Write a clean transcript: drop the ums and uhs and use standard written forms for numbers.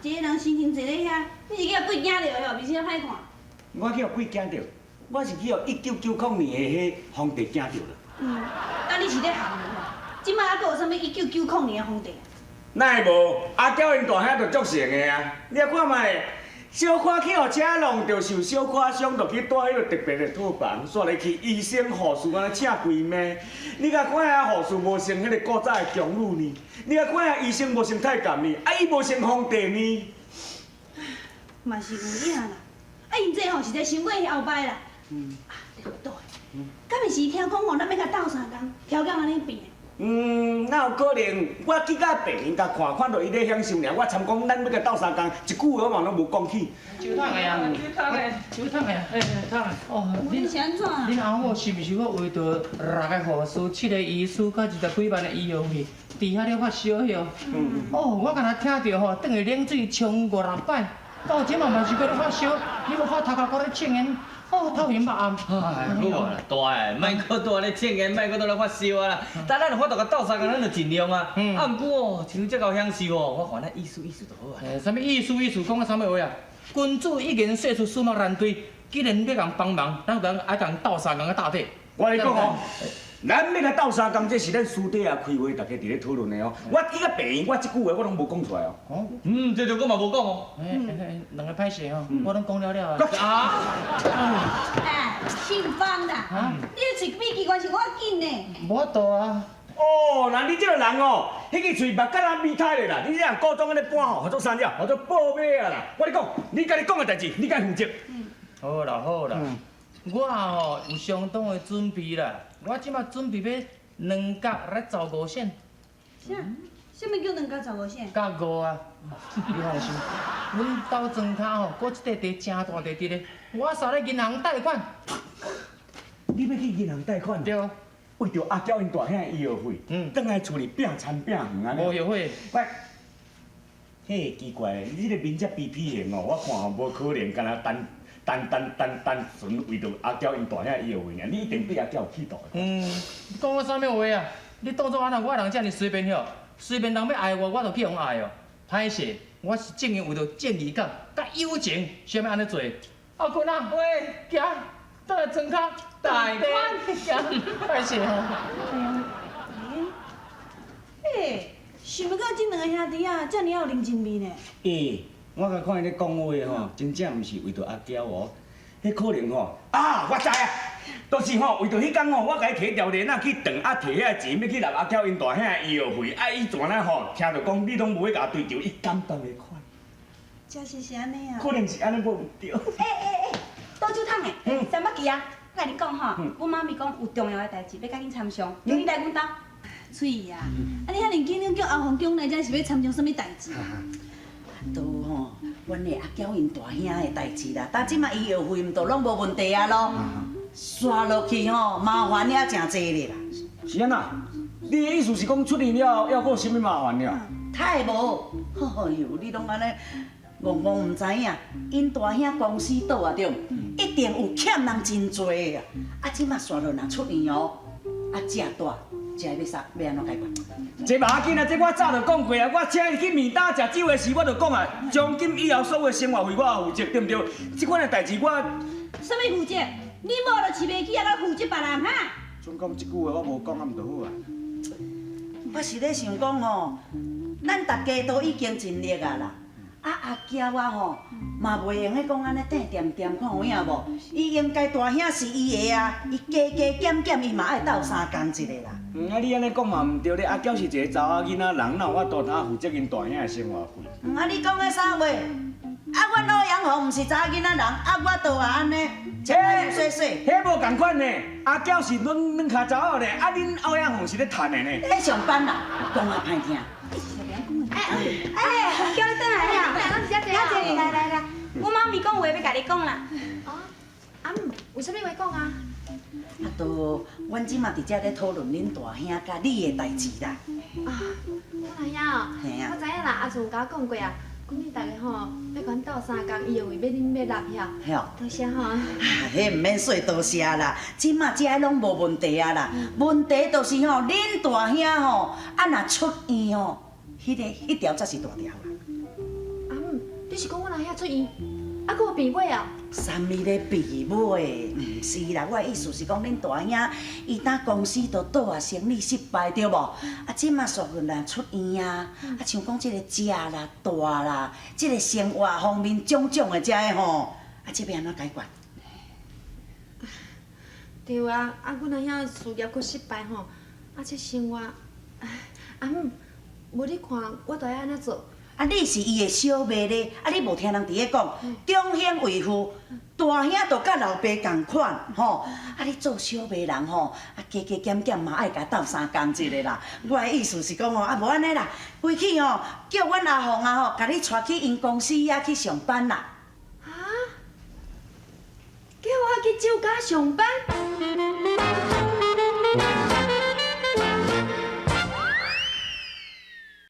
一个人心情坐咧遐，你是叫鬼惊着哟，面色歹看。我去互鬼惊着，我是去互1990年的迄皇帝惊着了。啊，你是咧学人哦？即摆还阁有啥物1990年的皇帝？哪会无？阿娇因大兄就足成的啊！你啊看卖，小可去互车弄着受小可伤，就去住迄个特别的套房，煞来去医生护士安尼请规暝。你甲看下护士无穿迄个古早的强女呢？你甲看下医生无穿太监呢？啊，伊无穿皇帝呢？嘛是有影啦。啊，因这吼是在想过后摆啦。啊，对对。敢会是听讲吼，咱要甲斗相共，条件安尼变？哪有可能？我去甲病院甲看到伊咧享受尔，我参讲咱要甲斗相共，一句话我嘛拢无讲起。酒桶的呀，酒桶的呀，桶的。哦，你是安怎？恁阿某是毋是要为着6个护士、7个医师、甲20几万的医药费，伫遐咧发烧哟？哦，我敢若听着吼，等于冷水冲5、6摆，到即嘛嘛是搁咧发烧，你无看头壳搁咧呛烟。哦，头晕目暗。哎，好啦，大个，莫搁在咧呛烟，莫搁在咧发烧啊啦。但咱有法度甲斗相共，咱就尽量啊。啊，毋过哦，像这够享受哦，我看咱意思就好啊。啥物意思？讲啊啥物话啊？君主已经说出驷马难追，既然要共帮忙，咱就爱共斗相共个打底。我来讲哦，咱要甲斗相共，这是咱私底下开会，大家伫咧讨论的哦。我去到病院，我即句话我拢无讲出来哦。哦，这就我嘛无讲哦。两个歹势哦，我拢讲了了啊。哎，姓方啦，你的嘴比机关是我紧呢。无度啊。哦，那你这个人哦，迄个嘴目甲咱米胎的啦，你这样故装安尼搬吼，合作三了，合作报马啊啦。我跟你讲，你家己讲的代志，你该负责。好啦好啦，我吼有相当的准备啦，我即马准备要2角来走5线。啥物叫2角15线？角5啊，你放心，阮兜庄脚吼，搁一块地真大地伫咧，我煞咧银行贷款。你要去银行贷款？对。为着阿娇因大兄的医药费，倒来厝里拼餐拼远安尼。无后悔。喂，嘿，奇怪，你这个面色皮皮的哦，我看吼无可能，干那单纯为着阿娇因大兄的医药费尔，你一定对阿娇有企图的。讲我啥物话啊？你当作安那我人遮尔随便哟？随便人要爱我，我就去互爱哦。歹势，我是正经为着正义感、甲友情，才要安尼做。阿坤啊，喂，行，倒来庄脚贷款，行，歹势吼。哎，想不到这2个兄弟啊，遮尔有人情味呢。我甲看伊咧讲话吼，真正毋是为着阿娇哦，迄可能吼啊，我知啊，都是吼为着迄天吼，我甲伊摕条链仔去断啊，摕遐钱要去纳阿娇因大兄的医药费，啊，伊怎呢吼，听着讲你拢无要甲追求，伊感动的款。真是安尼啊？可能是安尼无唔对。倒酒桶的，三八记啊！我甲你讲吼，阮妈咪讲有重要的代志要甲恁参详，叫你来阮兜。翠姨啊，啊你遐尼紧张叫阿凤宫来，这是要参详什么代志？都吼，阮的阿娇因大兄的代志啦，但即马医药费毋都拢无问题啊咯，刷落去吼，麻烦也真济咧啦。是安那？你的意思是讲出院了，还有啥物麻烦了？太无，哎呦，你拢安尼戆戆毋知影，因大兄公司倒啊中，一定有欠人真多的啊！啊，即马刷落若出院哦，啊，食大。食要啥？要安怎解决？这嘛要紧啊！这我早就讲过啊！我请伊去面搭食酒的时，我就讲啊，从今以后所有的生活费我也负责，对不对？这款的代志我……什么负责？你无就饲袂起啊，搁负责别人哈？总讲这句话我无讲啊，毋就好啊。我是咧想讲哦，咱大家都已经尽力啊啦。啊阿娇啊吼，嘛袂用迄讲安尼等掂掂看有影无？伊应该大兄是伊的啊，伊加加减减伊嘛爱斗相共一个啦。啊你安尼讲嘛毋对咧，阿娇是一个查某囡仔，人哪有法度通负责因大兄的生活费？啊你讲的啥话？啊阮欧阳豪毋是查某囡仔人，啊我倒啊安尼，食饭洗洗。迄无共款呢，阿娇是软脚查某咧，啊恁欧阳凤是咧趁的呢。咧上班啦，讲啊歹听。叫你转来了，来，我妈咪讲话要甲你讲啦。有啥物话讲啊？啊，都阮即马伫遮咧讨论恁大兄甲你的代志啦。我知影哦，嘿啊我知影啦，阿祖甲我讲过啊，讲恁大家吼要甲阮斗相共，伊会为恁要纳票。嘿哦。多谢吼。迄毋免说多谢啦，即马遮拢无问题啊啦。问题就是吼，恁大兄吼，啊若出院吼，迄条才是大条啦。出院，啊，佫有病尾哦。啥物咧避尾？毋是啦，我的意思是讲，恁大兄伊当公司都倒啊，生意失败对无？啊，即马属于啦出院啊，啊像讲即个食啦、大啦，即个生活方面种种的遮个吼，啊，即要安怎解决？对啊，啊，阮阿兄事业佫失败吼，啊，这生活，阿姆，无你看我都要安怎做？啊，你是伊的小妹咧，啊，你无听人伫咧讲，忠兄为父，大兄就甲老爸共款，吼。啊，你做小妹人吼，啊加加减减嘛爱甲斗相共一下啦。我的意思是讲吼，啊无安尼啦，回去吼叫阮阿凤啊吼，甲你带去因公司遐去上班啦。啊？叫我去酒家上班？